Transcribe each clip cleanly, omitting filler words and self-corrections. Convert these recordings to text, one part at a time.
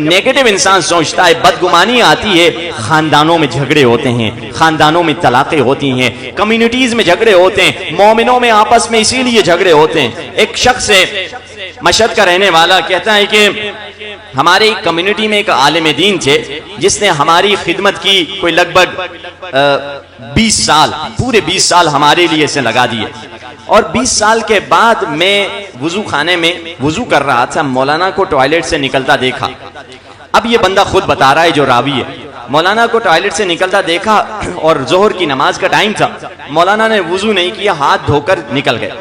Negative इंसान सोचता है, बदगुमानी आती है, खानदानों में झगड़े होते हैं, खानदानों में तलाक़ें होती हैं, कम्युनिटीज में झगड़े होते हैं, मोमिनों में आपस में इसीलिए झगड़े होते हैं। एक शख्स है, मशहद का रहने वाला, कहता है कि हमारी कम्युनिटी में एक आलिम दीन थे जिसने हमारी खिदमत की, कोई लगभग 20 साल, पूरे 20 साल हमारे लिए से लगा दिए। और 20 साल के बाद मैं वुजू खाने में वुजू कर रहा था, मौलाना को टॉयलेट से निकलता देखा। अब ये बंदा खुद बता रहा है जो रावी है, मौलाना को टॉयलेट से निकलता देखा और जोहर की नमाज का टाइम था, मौलाना ने वुजू नहीं किया, हाथ धोकर निकल गए।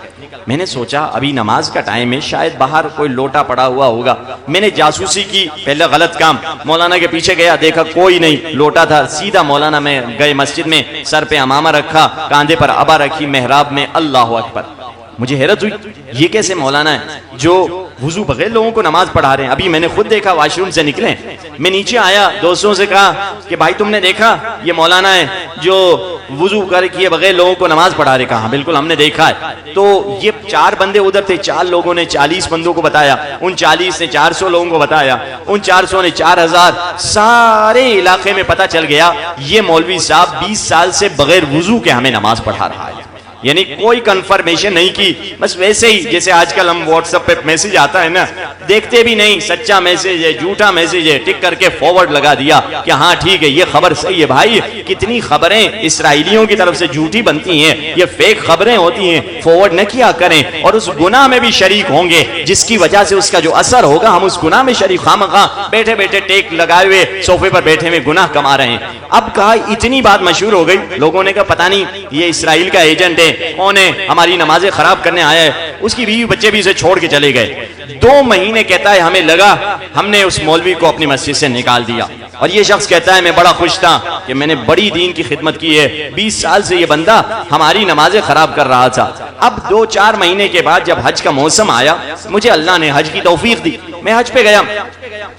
मैंने सोचा अभी नमाज का टाइम है, शायद बाहर कोई लोटा पड़ा हुआ होगा। मैंने जासूसी की, पहले गलत काम, मौलाना के पीछे गया, देखा कोई नहीं, लोटा था। सीधा मौलाना में गए मस्जिद में, सर पे अमामा रखा, कांधे पर अबा रखी, मेहराब में अल्लाह अकबर। मुझे हैरत हुई, ये कैसे मौलाना है जो वुजू बगैर लोगों को नमाज पढ़ा रहे हैं। अभी मैंने खुद देखा, वॉशरूम से निकले, मैं नीचे आया, दोस्तों से कहा कि भाई तुमने देखा ये मौलाना है जो वुजू कर किए बगैर लोगों को नमाज पढ़ा रहे। कहा बिल्कुल हमने देखा है। तो ये 4 बंदे उधर थे, 4 लोगों ने 40 बंदों को बताया, उन 40 ने 400 लोगों को बताया, उन 400 ने 4000, सारे इलाके में पता चल गया ये मौलवी साहब 20 साल से बगैर वुजू के हमें नमाज पढ़ा रहा है। यानी कोई कंफर्मेशन नहीं की, बस वैसे ही जैसे आजकल हम व्हाट्सएप पे मैसेज आता है ना, देखते भी नहीं, सच्चा मैसेज है, झूठा मैसेज है, टिक करके फॉरवर्ड लगा दिया कि हाँ ठीक है ये खबर सही है। भाई कितनी खबरें इसराइलियों की तरफ से झूठी बनती हैं, ये फेक खबरें होती हैं, फॉरवर्ड न किया करें। और उस गुनाह में भी शरीक होंगे जिसकी वजह से उसका जो असर होगा, हम उस गुनाह में शरीक, खामखा बैठे बैठे टेक लगाए हुए सोफे पर बैठे हुए गुनाह कमा रहे हैं। अब कहा इतनी बात मशहूर हो गई, लोगों ने कहा पता नहीं ये इसराइल का एजेंट है, कौन है, हमारी नमाजें खराब करने आया है। उसकी बीवी बच्चे भी उसे छोड़ के चले गए। 2 महीने कहता है हमें लगा, हमने उस मौलवी को अपनी मस्जिद से निकाल दिया। और ये शख्स कहता है मैं बड़ा खुश था कि मैंने बड़ी दीन की खिदमत की है, 20 साल से ये बंदा हमारी नमाजें खराब कर रहा था। अब 2-4 महीने के बाद जब हज का मौसम आया, मुझे अल्लाह ने हज की तौफीक दी, मैं हज पे गया।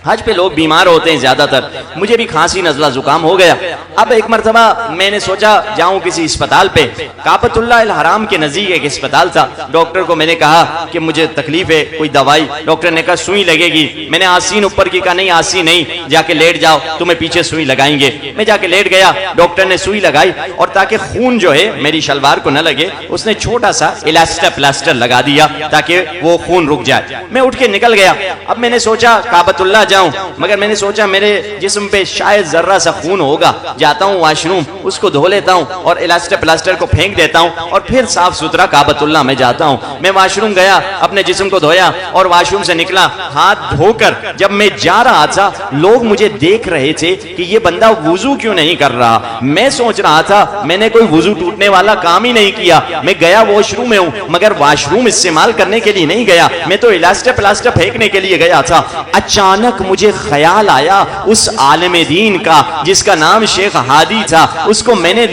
हज पे लोग बीमार होते हैं ज्यादातर, मुझे भी खांसी नजला जुकाम हो गया। अब एक मरतबा मैंने सोचा जाऊं किसी अस्पताल पे, काबतुल्लाह अल हराम के नजदीक एक अस्पताल था। डॉक्टर को मैंने कहा कि मुझे तकलीफ है, कोई दवाई। डॉक्टर ने कहा सुई लगेगी। मैंने आसीन ऊपर की, कहा नहीं आसीन नहीं, जाके लेट जाओ, तुम्हें पीछे सुई लगाएंगे। मैं जाके लेट गया, डॉक्टर ने सुई लगाई और ताकि खून जो है मेरी शलवार को न लगे, उसने छोटा सा इलास्टर प्लास्टर लगा दिया ताकि वो खून रुक जाए। मैं उठ के निकल गया। अब मैंने सोचा काबतुल्लाह जाऊं, मगर मैंने सोचा मेरे जिस्म पे शायद जर्रा सा खून होगा, जाता हूं वॉशरूम, उसको धो लेता हूं और इलास्टर प्लास्टर को फेंक देता हूं और फिर साफ सुथरा काबतुल्लाह में जाता हूं। मैं वॉशरूम गया, अपने जिस्म को धोया और वॉशरूम से निकला, हाथ धोकर जब मैं जा रहा था, लोग मुझे देख रहे थे कि ये बंदा वुजू क्यों नहीं कर रहा। मैं सोच रहा था मैंने कोई वुजू टूटने वाला काम ही नहीं किया, मैं गया वॉशरूम में हूं, मगर वॉशरूम इस्तेमाल करने के लिए नहीं गया, मैं तो इलास्टर प्लास्टर फेंकने के लिए गया था। अचानक मुझे ख्याल आया उस आलिम दीन का जिसका नाम शेख हादी था, उसको मैंने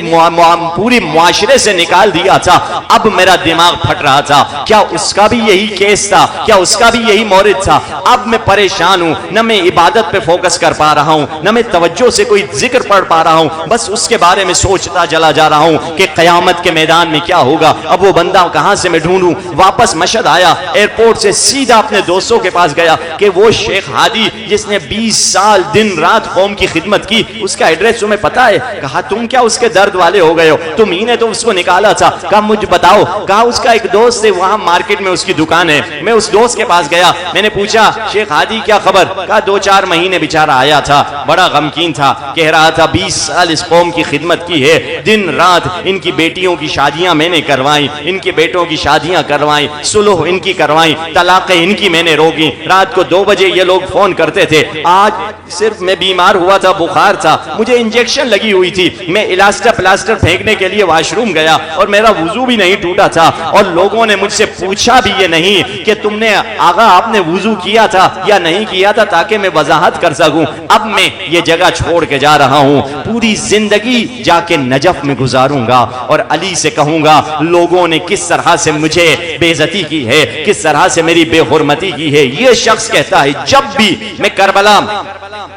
पूरी मुआशरे से निकाल दिया था। अब मेरा दिमाग फट रहा था, क्या उसका भी यही केस था, क्या उसका भी यही मौरिद था। अब मैं परेशान हूं, न मैं इबादत पे फोकस कर पा रहा हूं, न मैं तवज्जो से कोई जिक्र पढ़ पा रहा हूं, बस उसके बारे में सोचता चला जा रहा हूं कि कयामत के मैदान में क्या होगा। अब वो बंदा कहां से मैं ढूंढूं। वापस मशहद आया, एयरपोर्ट से सीधा अपने दोस्तों के पास गया कि वो शेख हादी जिसने 20 साल दिन रात कौम की खिदमत की, उसका एड्रेस तुम्हें पता है। कहा तुम क्या उसके दर्द वाले हो गए हो, तुम ही ने तो उसको निकाला था। कहा मुझे बताओ। कहा उसका एक दोस्त है, वहां मार्केट में उसकी दुकान है। मैं उस दोस्त के पास गया, मैंने पूछा शेख हादी क्या खबर। कहा 2-4 महीने बेचारा आया था, बड़ा गमकीन था, कह रहा था 20 साल इस कौम की खिदमत की है, दिन रात इनकी बेटियों की शादियां मैंने करवाई, इनके बेटों की शादियां करवाई, सुलह इनकी करवाई, तलाक़ें इनकी मैंने रोकी। रात को 2 बजे ये लोग फोन करते थे। आज सिर्फ मैं बीमार हुआ था, बुखार था, मुझे इंजेक्शन लगी हुई थी, मैं इलास्टर प्लास्टर फेंकने के लिए वॉशरूम गया और मेरा वुजू भी नहीं टूटा था। और लोगों ने मुझसे पूछा भी ये नहीं कि तुमने आगा आपने वुजू किया था या नहीं किया था, ताकि मैं वजाहत कर सकूं। अब मैं ये जगह छोड़ के जा रहा हूं, पूरी जिंदगी जाके नजफ में गुजारूंगा और अली से कहूंगा लोगों ने किस तरह से मुझे बेइज्जती की है, किस तरह से मेरी बेहुरमती की है। ये शख्स कहता है जब भी मैं करबला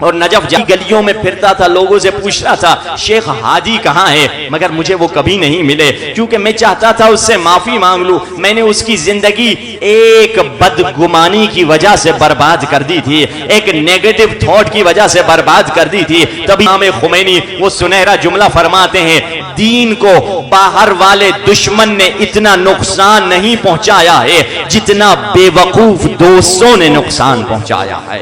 और नजफ गलियों में फिरता था, लोगों से पूछ रहा था शेख हादी कहाँ है, मगर मुझे वो कभी नहीं मिले, क्योंकि मैं चाहता था उससे माफी मांग लूं। मैंने उसकी जिंदगी एक बदगुमानी की वजह से बर्बाद कर दी थी, एक नेगेटिव थॉट की वजह से बर्बाद कर दी थी। तभी इमाम खुमैनी वो सुनहरा जुमला फरमाते हैं, दीन को बाहर वाले दुश्मन ने इतना नुकसान नहीं पहुंचाया है जितना बेवकूफ दोस्तों ने नुकसान पहुंचाया है।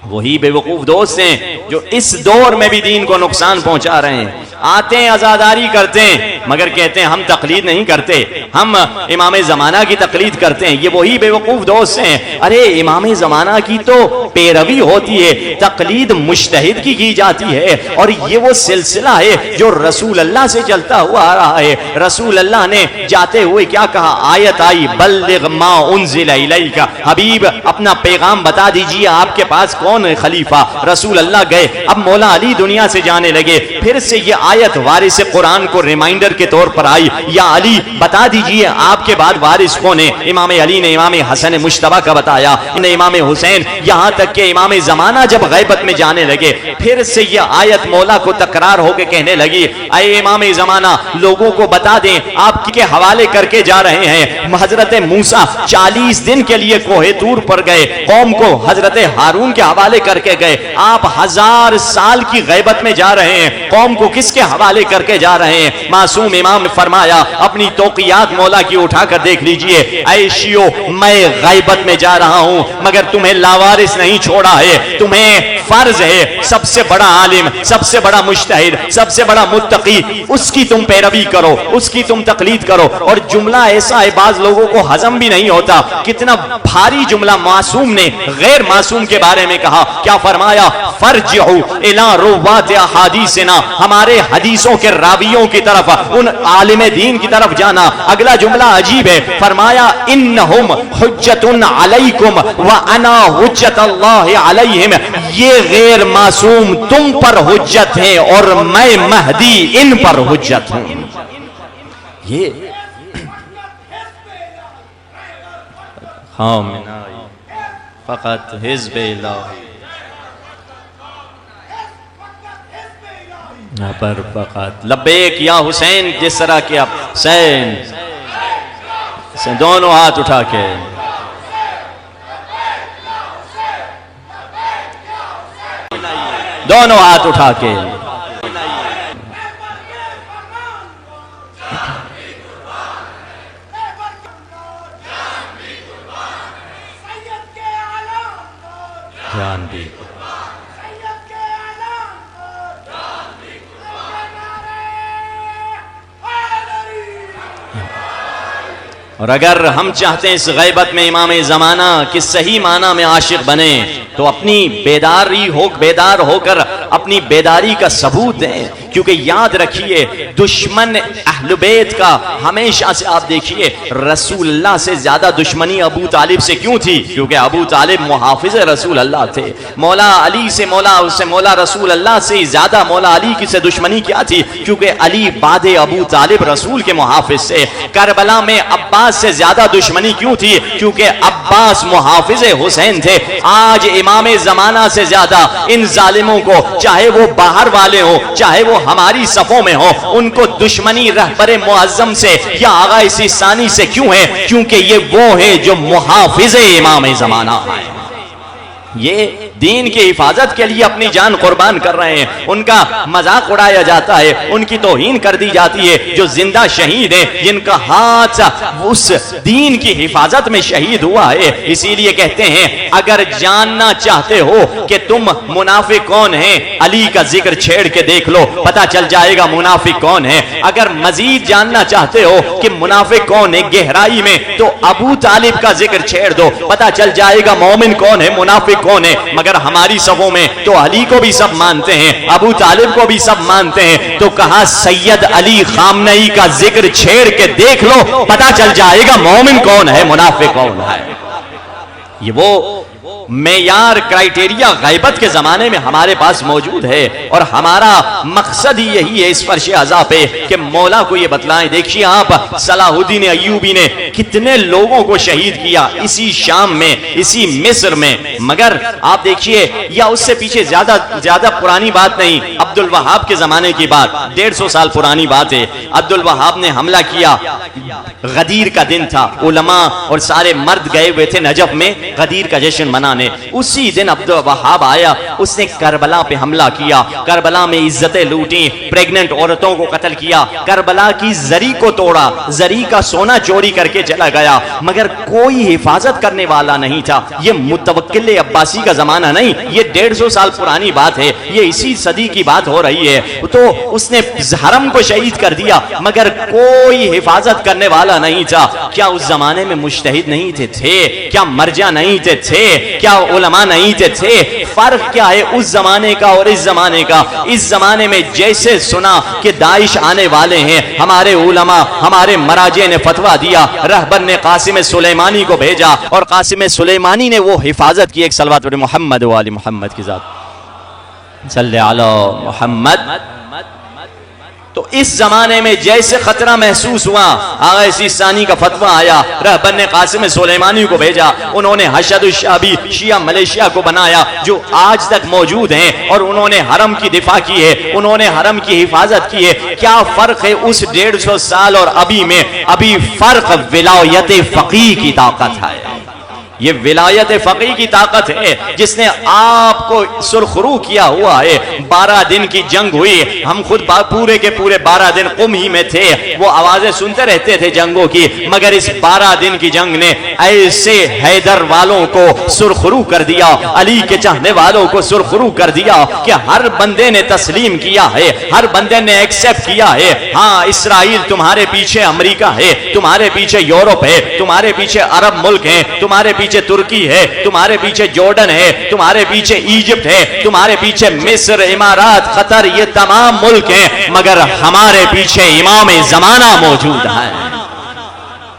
वही बेवकूफ दोस्त हैं जो इस दौर में भी दीन को नुकसान पहुंचा रहे हैं। आते हैं, आजादारी करते हैं, मगर कहते हैं हम तकलीद नहीं करते, हम इमाम जमाना की तकलीद करते हैं। ये वही बेवकूफ दोस्त हैं। अरे इमाम जमाना की तो पैरवी होती है, तकलीद मुज्तहिद की जाती है, और ये वो सिलसिला है जो रसूल अल्लाह से चलता हुआ आ रहा है। रसूल अल्लाह ने जाते हुए क्या कहा, आयत आई बल्लिग मा उन्ज़िला इलैका, हबीब अपना पैगाम बता दीजिए, आपके पास कौन है खलीफा। रसूल अल्लाह गए, अब मौला अली दुनिया से जाने लगे, फिर से ये आयत वारिस कुरान को रिमाइंडर के तौर पर आई, या अली बता दीजिए आपके बाद वारिस कौन है। इमाम अली ने इमाम हसन मुश्तबा का बताया, इमाम हुसैन, यहां तक कि इमाम जमाना जब गैबत में जाने लगे, फिर से ये आयत मौला को तकरार होकर कहने लगी, अये इमाम जमाना लोगों को बता दें आप किसके हवाले करके जा रहे हैं। हजरत मूसा 40 दिन के लिए कोहे तूर पर गए, कौम को हजरत हारून के हवाले करके गए, आप 1000 साल की गैबत में जा रहे हैं, कौम को किसके हवाले करके जा रहे हैं। मासूम इमाम ने फरमाया, अपनी तौक़ियात मौला की उठाकर देख लीजिए, ऐ शियो मैं गैबत में जा रहा हूं, मगर तुम्हें लावारिस नहीं छोड़ा है, तुम्हें फर्ज है सबसे बड़ा आलिम, सबसे बड़ा मुज्तहिद, सबसे बड़ा मुत्तकी, उसकी तुम पैरवी करो, उसकी तुम तकलीद करो। और जुमला ऐसा है बाज लोगों को हजम भी नहीं होता, कितना भारी जुमला मासूम ने गैर मासूम के बारे में कहा। क्या फरमाया, फर्जिउ इला रुवात अहादीसिना, हमारे हदीसों के रावियों की तरफ, उन आलिम दीन की तरफ जाना। अगला जुमला अजीब है, फरमाया इन्नहुम हुज्जतुन अलैकुम व अना हुज्जतुल्लाहि अलैहिम, ये गैर मासूम तुम पर हुज्जत है और मैं महदी इन पर हुज्जत हूं। ये हाँ फकत हिज़्बे इलाही पर फकत लब्बैक या हुसैन, जिस तरह के आप हुसैन से दोनों हाथ उठा के, दोनों हाथ उठा के, जान दी और अगर हम चाहते हैं इस गैबत में इमाम ज़माना की सही माना में आशिक बने, तो अपनी बेदार होकर अपनी बेदारी का सबूत दें। क्योंकि याद रखिए, दुश्मन अहले बैत का हमेशा से आप देखिए, रसूलुल्लाह से ज्यादा दुश्मनी अबू तालिब से क्यों थी? क्योंकि अबू तालिब मुहाफिज रसूल अल्लाह थे। मौला अली से मौला रसूल अल्लाह से ज्यादा मौला अली की से दुश्मनी क्या थी? क्योंकि अली बाद अबू तालिब रसूल के मुहाफिज से। करबला में अब्बास से ज्यादा दुश्मनी क्यों थी? क्योंकि अब्बास मुहाफिज हुसैन थे। आज इमाम ज़माना से ज्यादा इन जालिमों को, चाहे वो बाहर वाले हो चाहे वो हमारी सफों में हो, उनको दुश्मनी रहबर मुअज्जम से या आगा सिस्तानी से क्यों है? क्योंकि ये वो है जो मुहाफिज इमाम ज़माना है, ये दीन की हिफाजत के लिए अपनी जान कुर्बान कर रहे हैं। उनका मजाक उड़ाया जाता है, उनकी तौहीन कर दी जाती है। जो जिंदा शहीद है, जिनका हाथ उस दीन की हिफाजत में शहीद हुआ है। इसीलिए कहते हैं, अगर जानना चाहते हो कि तुम मुनाफिक कौन है, अली का जिक्र छेड़ के देख लो, पता चल जाएगा मुनाफिक कौन है। अगर मजीद जानना चाहते हो कि मुनाफिक कौन है गहराई में, तो अबू तालिब का जिक्र छेड़ दो, पता चल जाएगा मोमिन कौन है, मुनाफिक कौन है। मगर हमारी सबों में तो अली को भी सब मानते हैं, अबू तालिब को भी सब मानते हैं। तो कहा सैयद अली खामनई का जिक्र छेड़ के देख लो, पता चल जाएगा मोमिन कौन है, मुनाफिक कौन है। ये वो मेयार क्राइटेरिया गैबत के जमाने में हमारे पास मौजूद है और हमारा मकसद ही यही है इस फर्श अज़ा पे कि मौला को ये बतलाएं। देखिए आप, सलाहुद्दीन अय्यूबी ने कितने लोगों को शहीद किया इसी शाम में, इसी मिस्र में। मगर आप देखिए, या उससे पीछे ज्यादा पुरानी बात नहीं, अब्दुल वहाब के जमाने की बात, 150 साल पुरानी बात है। अब्दुल वहाब ने हमला किया, गदीर का दिन था, उलमा और सारे मर्द गए हुए थे नजफ में गदीर का जश्न मनाने। उसी दिन अब्दुल वहाब आया, उसने करबला पे हमला किया, करबला में इज्जतें लूटी, प्रेग्नेंट औरतों को कत्ल किया, करबला की जरी को तोड़ा, जरी का सोना चोरी करके चला गया, मगर कोई हिफाजत करने वाला नहीं था। ये मुतवक्किल अब्बासी का जमाना नहीं, ये 150 साल पुरानी बात है, ये इसी सदी की बात हो रही है। तो उसने हरम को शहीद कर दिया, मगर कोई हिफाजत करने वाला नहीं था। क्या उस जमाने में मुज्तहिद नहीं थे? क्या मर्जा नहीं थे? क्या उलमा नहीं थे? फर्क क्या है उस जमाने का और इस जमाने का? इस जमाने में जैसे सुना कि दाइश आने वाले हैं, हमारे उलमा, हमारे मराजे ने फतवा दिया, रहबर ने कासिम सुलेमानी को भेजा और कासिम सुलेमानी ने वो हिफाजत की। एक सलवात मोहम्मद वाली मोहम्मद की जात सल्ले अला मोहम्मद। तो इस जमाने में जैसे खतरा महसूस हुआ, आगा सिस्तानी का फतवा आया, रहबर ने कासिम सुलेमानी को भेजा, उन्होंने हशद शाबी शिया मलेशिया को बनाया जो आज तक मौजूद हैं, और उन्होंने हरम की दिफा की है, उन्होंने हरम की हिफाजत की है। क्या फर्क है उस 150 साल और अभी में? अभी फर्क विलायत फकीह की ताकत है। ये विलायत फकीह की ताकत है जिसने आपको सुरखरू किया हुआ है। 12 दिन की जंग हुई, हम खुद पूरे के पूरे 12 दिन कुम ही में थे, वो आवाजें सुनते रहते थे जंगों की, मगर इस 12 दिन की जंग ने ऐसे हैदर वालों को सुरखरू कर दिया, अली के चाहने वालों को सुरखरू कर दिया कि हर बंदे ने तस्लीम किया है, हर बंदे ने एक्सेप्ट किया है। हाँ, इसराइल तुम्हारे पीछे, अमेरिका है तुम्हारे पीछे, यूरोप है तुम्हारे पीछे, अरब मुल्क है तुम्हारे पीछे, तुर्की है तुम्हारे पीछे, जॉर्डन है तुम्हारे पीछे, इजिप्ट है तुम्हारे पीछे, मिस्र, इमारात, कतर, ये तमाम मुल्क हैं, मगर हमारे पीछे इमाम ज़माना मौजूद है।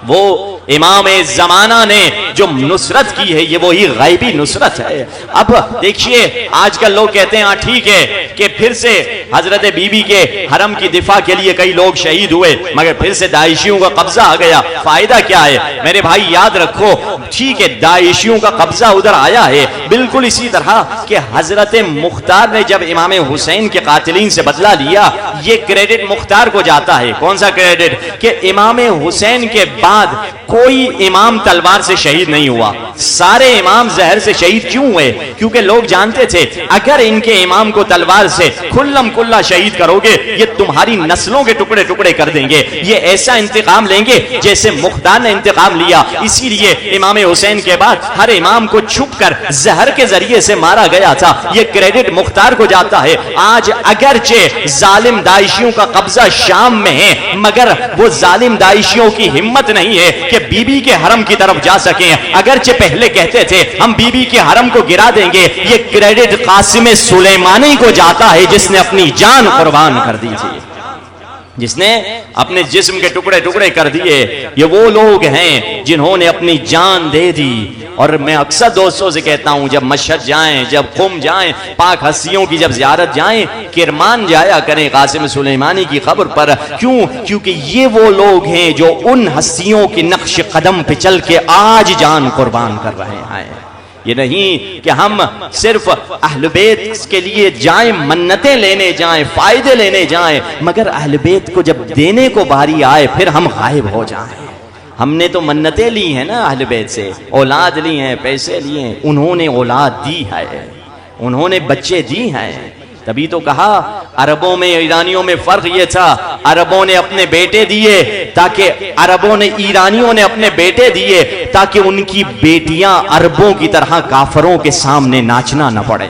वो इमाम ज़माना ने जो नुसरत की है, ये वही गैबी नुसरत है। अब देखिए, आजकल लोग कहते हैं हाँ ठीक है कि फिर से हजरत बीबी के हरम की दिफा के लिए कई लोग शहीद हुए, मगर फिर से दाइशियों का कब्जा आ गया। फायदा क्या है मेरे भाई? याद रखो, ठीक है दाइशियों का कब्जा उधर आया है, बिल्कुल इसी तरह कि हजरत मुख्तार ने जब इमाम हुसैन के कातिलीन से बदला लिया, ये क्रेडिट मुख्तार को जाता है। कौन सा क्रेडिट? कि इमाम हुसैन के बाद कोई इमाम तलवार से शहीद नहीं हुआ, सारे इमाम जहर से शहीद क्यों हुए? क्योंकि लोग जानते थे अगर इनके इमाम को तलवार से खुल्लम खुल्ला शहीद करोगे, ये तुम्हारी नस्लों के टुकड़े टुकड़े कर देंगे, ये ऐसा इंतकाम लेंगे जैसे मुख्तार ने इंतकाम लिया। इसीलिए इमाम हुसैन के बाद हर इमाम को छुपकर जहर के जरिए से मारा गया था। ये क्रेडिट मुख्तार को जाता है। आज अगरचे जालिम दाइशियों का कब्जा शाम में है, मगर वो जालिम दाइशियों की हिम्मत नहीं है कि बीबी के हरम की तरफ जा सके। अगरचे पहले कहते थे हम बीबी के हरम को गिरा देंगे, ये क्रेडिट कासिम सुलेमानी को जाता है जिसने अपनी जान कुर्बान कर दी थी, जिसने अपने जिस्म के टुकड़े टुकड़े कर दिए। ये वो लोग हैं जिन्होंने अपनी जान दे दी। और मैं अक्सर दोस्तों से कहता हूं, जब मशहद जाएं, जब कुम जाएं, पाक हस्तियों की जब ज़ियारत जाएं, किरमान जाया करें कासिम सुलेमानी की खबर पर। क्यों? क्योंकि ये वो लोग हैं जो उन हस्तियों के नक्श कदम पे चल के आज जान कुर्बान कर रहे हैं। ये नहीं कि हम सिर्फ अहल बैत के लिए जाएं, मन्नतें लेने जाएं, फायदे लेने जाएं, मगर अहल बैत को जब देने को बारी आए फिर हम गायब हो जाएं। हमने तो मन्नतें ली हैं ना अहल बैत से, औलाद ली हैं, पैसे लिए हैं, उन्होंने औलाद दी है, उन्होंने बच्चे दी हैं। तभी तो कहा अरबों में ईरानियों में फर्क ये था, अरबों ने अपने बेटे दिए ताकि ईरानियों ने अपने बेटे दिए ताकि उनकी बेटियां अरबों की तरह काफरों के सामने नाचना न पड़े।